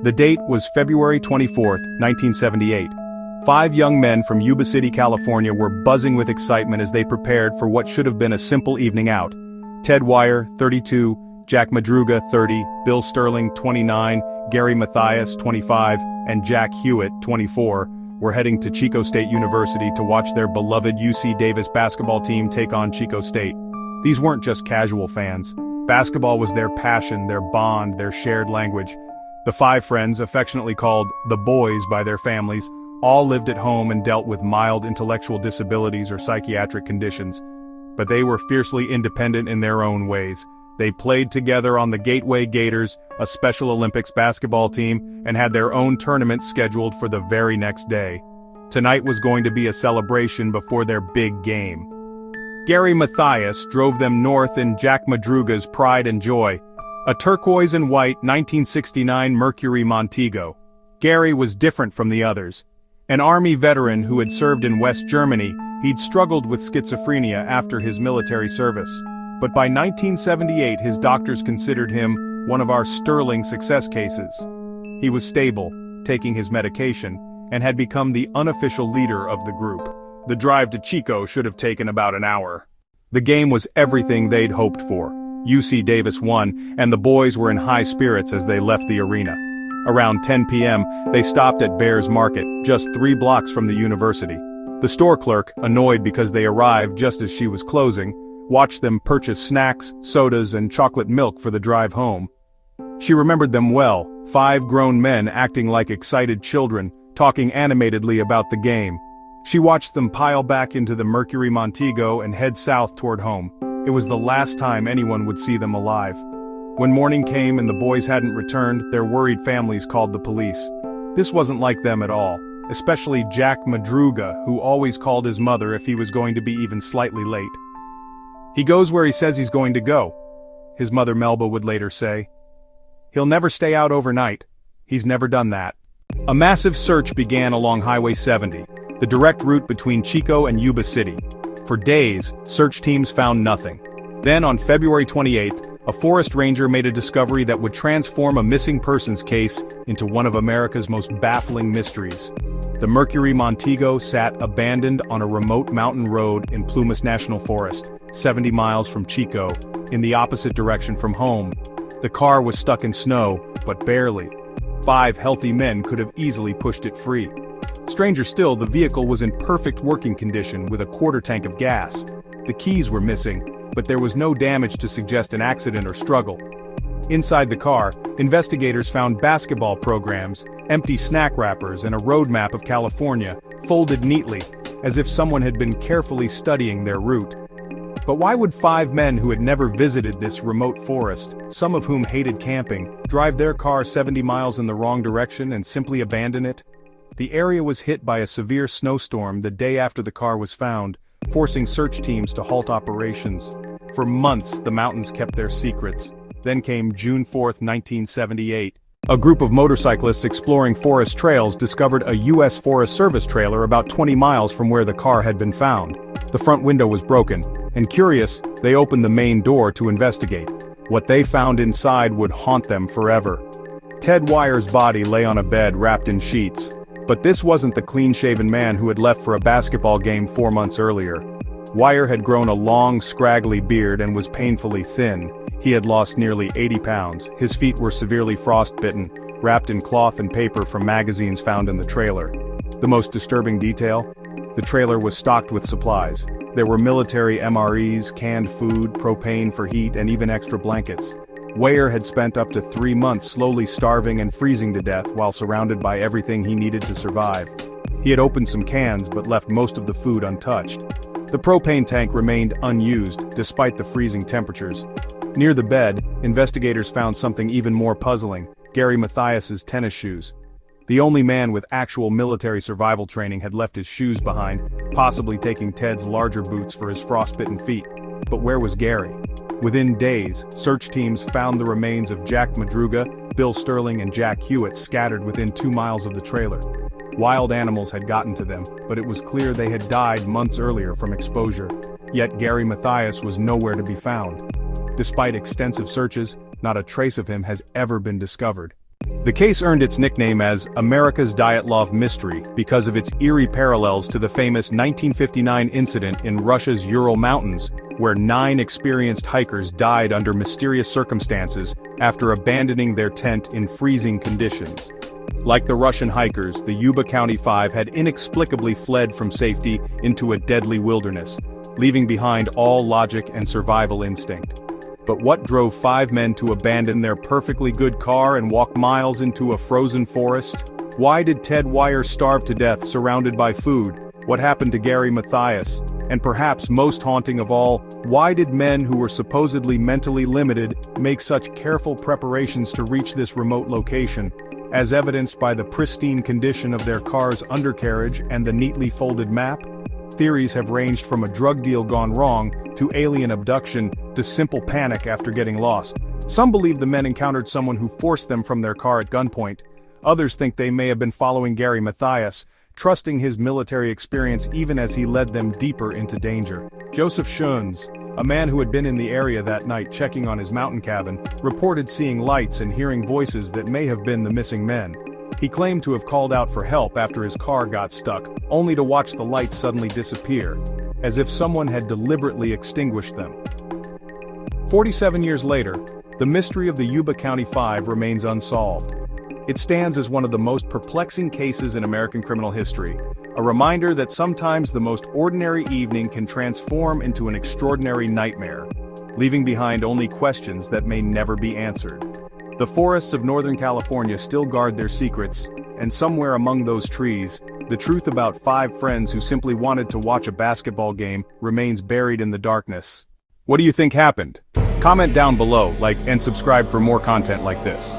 The date was February 24, 1978. 5 young men from Yuba City, California were buzzing with excitement as they prepared for what should have been a simple evening out. Ted Wire, 32, Jack Madruga, 30, Bill Sterling, 29, Gary Mathias, 25, and Jack Hewitt, 24, were heading to Chico State University to watch their beloved UC Davis basketball team take on Chico State. These weren't just casual fans. Basketball was their passion, their bond, their shared language. The 5 friends, affectionately called the boys by their families, all lived at home and dealt with mild intellectual disabilities or psychiatric conditions. But they were fiercely independent in their own ways. They played together on the Gateway Gators, a Special Olympics basketball team, and had their own tournament scheduled for the very next day. Tonight was going to be a celebration before their big game. Gary Mathias drove them north in Jack Madruga's pride and joy, a turquoise and white 1969 Mercury Montego. Gary was different from the others. An Army veteran who had served in West Germany, he'd struggled with schizophrenia after his military service. But by 1978 his doctors considered him one of our sterling success cases. He was stable, taking his medication, and had become the unofficial leader of the group. The drive to Chico should have taken about an hour. The game was everything they'd hoped for. UC Davis won, and the boys were in high spirits as they left the arena. Around 10 p.m., they stopped at Bears Market, just 3 blocks from the university. The store clerk, annoyed because they arrived just as she was closing, watched them purchase snacks, sodas, and chocolate milk for the drive home. She remembered them well, 5 grown men acting like excited children, talking animatedly about the game. She watched them pile back into the Mercury Montego and head south toward home. It was the last time anyone would see them alive. When morning came and the boys hadn't returned, their worried families called the police. This wasn't like them at all, especially Jack Madruga, who always called his mother if he was going to be even slightly late. "He goes where he says he's going to go," his mother Melba would later say. "He'll never stay out overnight. He's never done that." A massive search began along Highway 70, the direct route between Chico and Yuba City. For days, search teams found nothing. Then on February 28th, a forest ranger made a discovery that would transform a missing persons case into one of America's most baffling mysteries. The Mercury Montego sat abandoned on a remote mountain road in Plumas National Forest, 70 miles from Chico, in the opposite direction from home. The car was stuck in snow, but barely. 5 healthy men could have easily pushed it free. Stranger still, the vehicle was in perfect working condition with a quarter tank of gas. The keys were missing, but there was no damage to suggest an accident or struggle. Inside the car, investigators found basketball programs, empty snack wrappers, and a road map of California, folded neatly, as if someone had been carefully studying their route. But why would 5 men who had never visited this remote forest, some of whom hated camping, drive their car 70 miles in the wrong direction and simply abandon it? The area was hit by a severe snowstorm the day after the car was found, forcing search teams to halt operations. For months, the mountains kept their secrets. Then came June 4, 1978. A group of motorcyclists exploring forest trails discovered a U.S. Forest Service trailer about 20 miles from where the car had been found. The front window was broken, and curious, they opened the main door to investigate. What they found inside would haunt them forever. Ted Wire's body lay on a bed wrapped in sheets. But this wasn't the clean-shaven man who had left for a basketball game 4 months earlier. Wire had grown a long, scraggly beard and was painfully thin. He had lost nearly 80 pounds. His feet were severely frostbitten, wrapped in cloth and paper from magazines found in the trailer. The most disturbing detail? The trailer was stocked with supplies. There were military MREs, canned food, propane for heat, and even extra blankets. Wire had spent up to 3 months slowly starving and freezing to death while surrounded by everything he needed to survive. He had opened some cans but left most of the food untouched. The propane tank remained unused, despite the freezing temperatures. Near the bed, investigators found something even more puzzling: Gary Mathias's tennis shoes. The only man with actual military survival training had left his shoes behind, possibly taking Ted's larger boots for his frostbitten feet. But where was Gary? Within days, search teams found the remains of Jack Madruga, Bill Sterling, and Jack Hewitt scattered within 2 miles of the trailer. Wild animals had gotten to them, but it was clear they had died months earlier from exposure. Yet Gary Mathias was nowhere to be found. Despite extensive searches, not a trace of him has ever been discovered. The case earned its nickname as America's Dyatlov Mystery because of its eerie parallels to the famous 1959 incident in Russia's Ural Mountains, where 9 experienced hikers died under mysterious circumstances after abandoning their tent in freezing conditions. Like the Russian hikers, the Yuba County Five had inexplicably fled from safety into a deadly wilderness, leaving behind all logic and survival instinct. But what drove 5 men to abandon their perfectly good car and walk miles into a frozen forest? Why did Ted Wire starve to death surrounded by food? What happened to Gary Mathias? And perhaps most haunting of all, why did men who were supposedly mentally limited make such careful preparations to reach this remote location, as evidenced by the pristine condition of their car's undercarriage and the neatly folded map? Theories have ranged from a drug deal gone wrong, to alien abduction, to simple panic after getting lost. Some believe the men encountered someone who forced them from their car at gunpoint. Others think they may have been following Gary Mathias, trusting his military experience even as he led them deeper into danger. Joseph Schoens, a man who had been in the area that night checking on his mountain cabin, reported seeing lights and hearing voices that may have been the missing men. He claimed to have called out for help after his car got stuck, only to watch the lights suddenly disappear, as if someone had deliberately extinguished them. 47 years later, the mystery of the Yuba County Five remains unsolved. It stands as one of the most perplexing cases in American criminal history, a reminder that sometimes the most ordinary evening can transform into an extraordinary nightmare, leaving behind only questions that may never be answered. The forests of Northern California still guard their secrets, and somewhere among those trees, the truth about 5 friends who simply wanted to watch a basketball game remains buried in the darkness. What do you think happened? Comment down below, like, and subscribe for more content like this.